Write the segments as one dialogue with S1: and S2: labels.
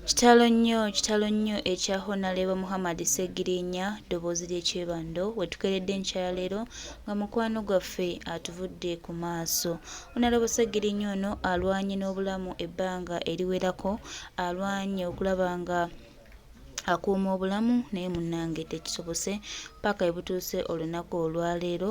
S1: Kitalo nnyo ekya Honorable Muhammad Sseggirinya ddoboozi ly'ekyebando wetukeeredde enkyala leero nga mukwano gwaffe atuvudde ku maaso. Honorable Sseggirinya ono alwanye n'obulamu ebbanga eriwerako, alwanye okulaba nga akuuma obulamu naye munnange tekisobose paka ebutuuse olunaku olwaleero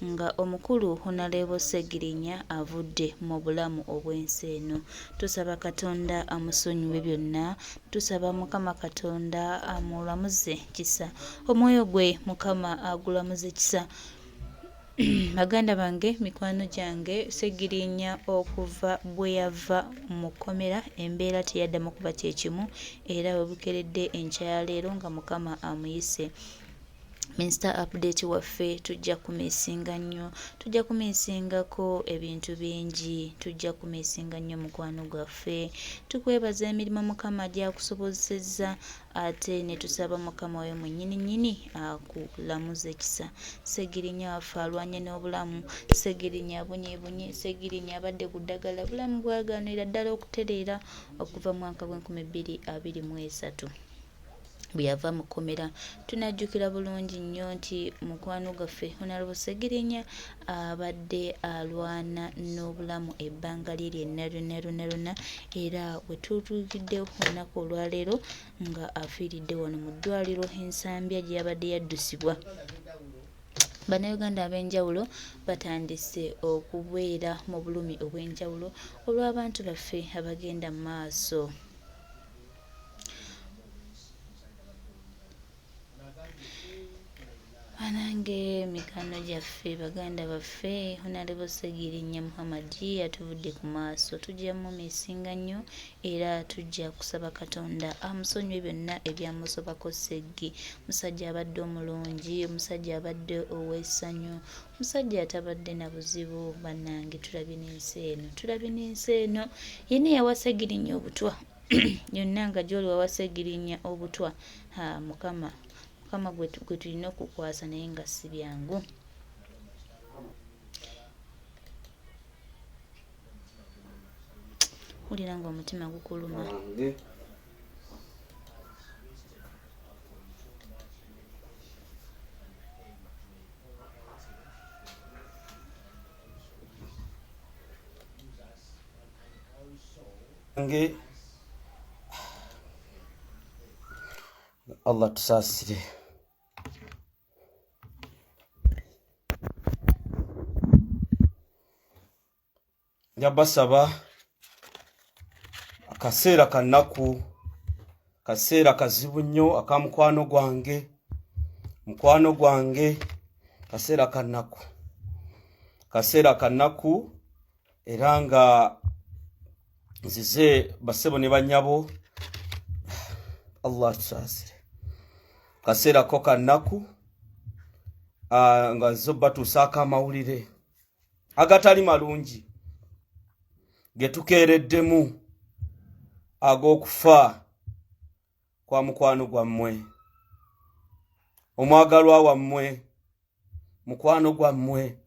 S1: nga omukulu Honorable Sseggirinya avudde mu bulamu obw'ensi eno. Tusaba Katonda amusonyiwe byonna, tusaba Mukama Katonda amulamuze kisa, omwoyo gwe Mukama agulamuze kisa. Baganda bange, mikwano gyange, Sseggirinya okuva bwe yava mu kkomera embeera teyaddamu kuba kyekimu era webukeredde enkyala leero nga Mukama amuyise. Minisita update waffe tujja kumisinga nnyo, tujja kumisingako ebintu bingi, tujja kumisinga nnyo mukwano gwaffe. Tukwebaza emirimu Mukama gy'akusobozesezza ate ne tusaba Mukama we mwennyini akulamuze kisa. Sseggirinya waffe alwanye n'obulamu, Sseggirinya abonyeebonye, Sseggirinya abadde ku ddagala, bulamu bwagaanira ddala okutereera okuva mu mwaka gw'2023. Bwe yava mu kkomera tunajjukira bulungi nnyo nti mukwano gwaffe Honorable Sseggirinya abadde alwana n'obulamu ebbanga lye lyonna era we tutuukidde olunaku olwaleero nga afiiridde wano mu ddwaliro Ensambya gye yabadde yaddusibwa. Bannayuganda ab'enjawulo batandise okubeera mu bulumi obw'enjawulo olw'abantu baffe abagenda mu maaso. Banange mikano gyaffe baganda baffe Honorable Sseggirinya Muhammad atuvudde ku maaso, tujja mu misinga nnyo era tujja kusaba Katonda amusonyiwe byonna ebyamusobako. Sseggi musajja abadde omulungi, omusajja abadde ow'essanyu, omusajja atabadde na buzibu. Bannange tulabye n'ensi eno yenna yawa Sseggirinya obutwa yonna nga gy'oli wawa Sseggirinya obutwa Mukama gwe tulina okukwasa naye nga si byangu. Wulira nga omutima gukuluma.
S2: Allah tusaasire. Njabasaba akaseera kannaku, kaseera kazibu nnyo aka mukwano gwange, kaseera kannaku era nga nzize basebo ne bannyabo. Allah tusaasire. Kaseera ko kannaku nga zo batuusaako amawulire agatali malungi ge tukeereddemu ag'okufa kwa mukwano gwammwe, omwagalwa wammwe, mukwano gwammwe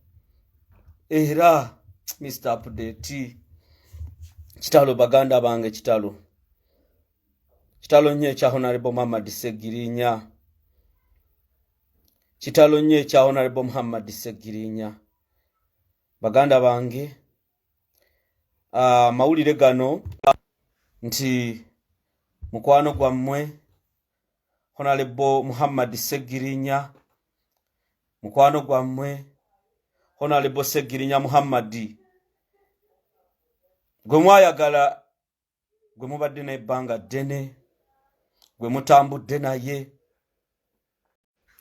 S2: era Mr. Update. Kitalo baganda bange, kitalo nnyo ekya Honorable Muhammad Sseggirinya, kitalo nnyo ekya Honorable Muhammad Sseggirinya. Baganda bange, mawulire gano nti mukwano gwammwe Honorable Muhammad Sseggirinya, mukwano gwammwe Honorable Sseggirinya Muhammad gwe mwayagala, gwe mubadde n'ebbanga ddene, gwe mutambudde naye,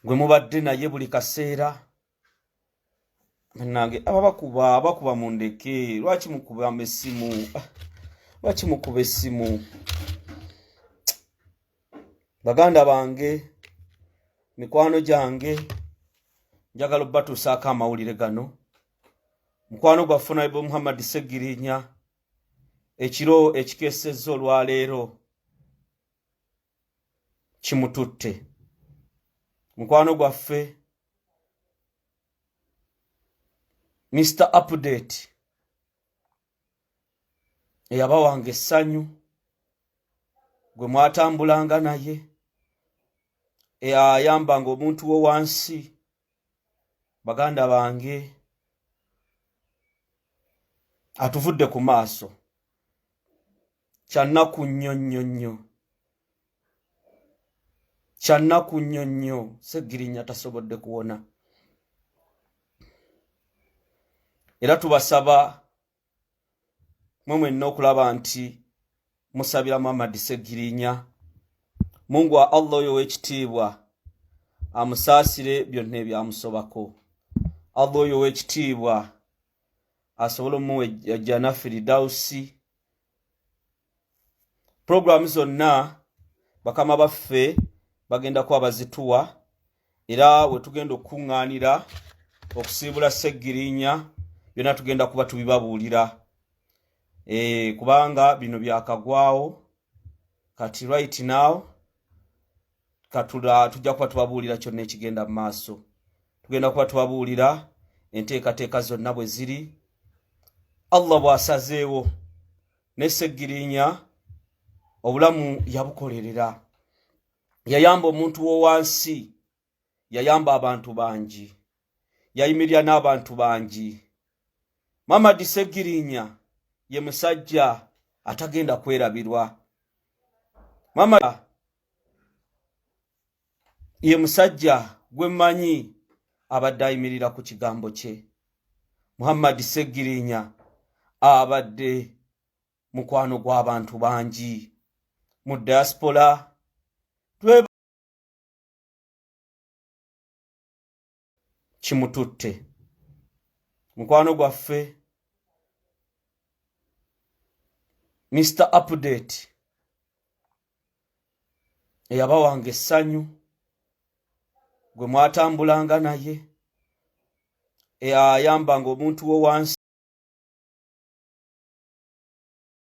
S2: gwe mubadde naye buli kaseera. Nange abakuba mundeke, lwaki mukuba essimu? Baganda bange, mikwano gyange, njagala batuusaako amawulire gano. Mukwano gwaffe Honorable Muhammad Sseggirinya ekiro ekikeesezza olwaleero kimututte. Mukwano gwaffe Mr. Update eyabawanga essanyu, gwe mwatambulanga naye ayambanga omuntu wo wansi. Baganda bange, atuvudde ku maaso. Kyannaku nnyo Sseggirinya tasobodde kuwona. Era tubasaba mwe mwenna okulaba nti musabira Muhammad Sseggirinya. Mungu wa Allah oyo w'ekitiibwa amusaasire byonna ebyamusobako. Allah oyo w'ekitiibwa asobole omuwa ejjana Firidausi. Programu zonna bakama baffe bagenda kuba bazituwa, era we tugenda okukuŋŋaanira okusiibula Sseggirinya byonna tugenda kuba tubibabuulira. Kubanga bino byakagwawo kati right now tujja kuba tubabuulira kyonna ekigenda mu maaso. Tugenda kuba tubabuulira enteekateeka zonna bwe ziri. Allah bw'asazeewo ne Sseggirinya obulamu yabukolerera. Yayamba omuntu wo wansi, yayamba abantu bangi, yayimirira n'abantu bangi. Muhammad Sseggirinya ye musajja atagenda kwerabirwa. Muhammad ye musajja gwe mmanyi abadde ayimirira ku kigambo kye. Muhammad Sseggirinya abadde mukwano gw'abantu bangi mu diaspora. Kimututte mukwano gwaffe Mr. Update eyabawanga essanyu, gwe mwatambulanga naye ayambanga omuntu wo wansi.